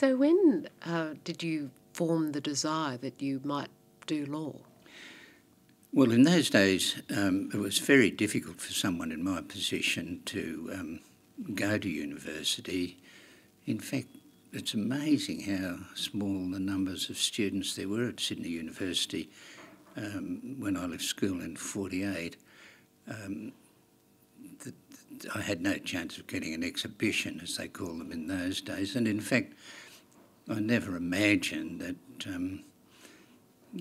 So when did you form the desire that you might do law? Well, in those days, it was very difficult for someone in my position to go to university. In fact, it's amazing how small the numbers of students there were at Sydney University when I left school in 1948. I had no chance of getting an exhibition, as they call them in those days. And in fact, I never imagined that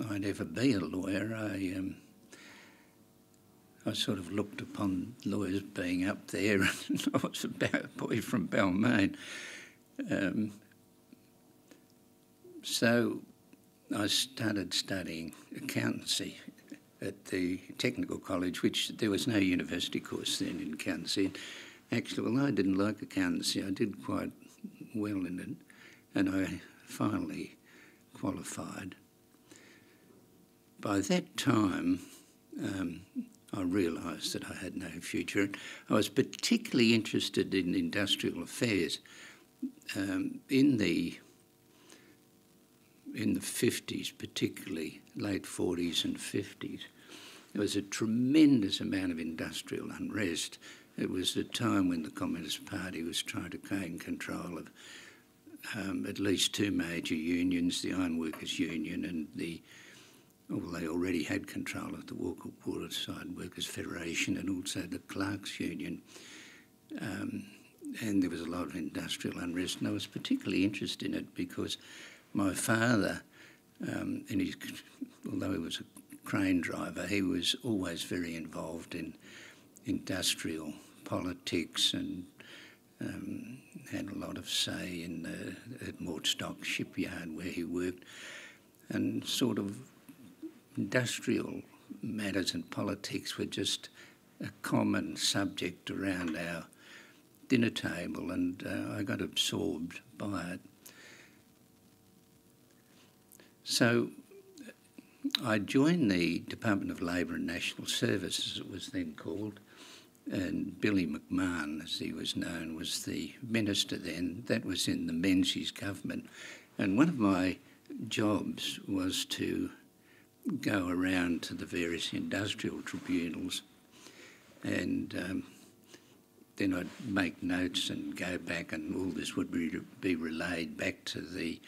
I'd ever be a lawyer. I sort of looked upon lawyers being up there, and I was a boy from Balmain. So I started studying accountancy at the technical college, which there was no university course then in accountancy. Actually, although I didn't like accountancy, I did quite well in it, and I finally qualified. By that time, I realised that I had no future. I was particularly interested in industrial affairs. In the 50s, particularly late 40s and 50s, there was a tremendous amount of industrial unrest. It was a time when the Communist Party was trying to gain control of at least two major unions, the Ironworkers Union and they already had control of the Waterside Workers Federation and also the Clerks Union. And there was a lot of industrial unrest, and I was particularly interested in it because my father, although he was a crane driver, he was always very involved in industrial politics and had a lot of say in at Mortstock shipyard where he worked, and sort of industrial matters and politics were just a common subject around our dinner table, and I got absorbed by it. So I joined the Department of Labour and National Service, as it was then called, and Billy McMahon, as he was known, was the minister then. That was in the Menzies government. And one of my jobs was to go around to the various industrial tribunals, and then I'd make notes and go back, and all this would be relayed back to the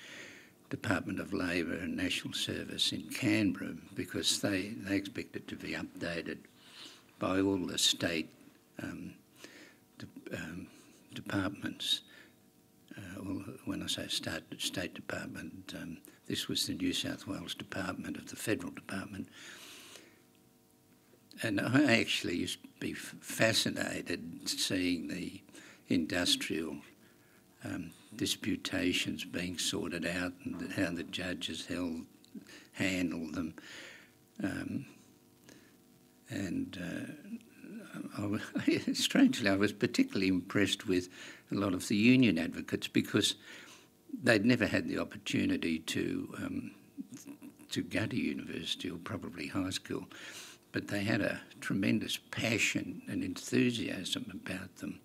Department of Labour and National Service in Canberra, because they expect it to be updated by all the state departments. When I say state department, this was the New South Wales Department of the Federal Department. And I actually used to be fascinated seeing the industrial disputations being sorted out and how the judges handled them. Strangely, I was particularly impressed with a lot of the union advocates because they'd never had the opportunity to go to university or probably high school, but they had a tremendous passion and enthusiasm about them.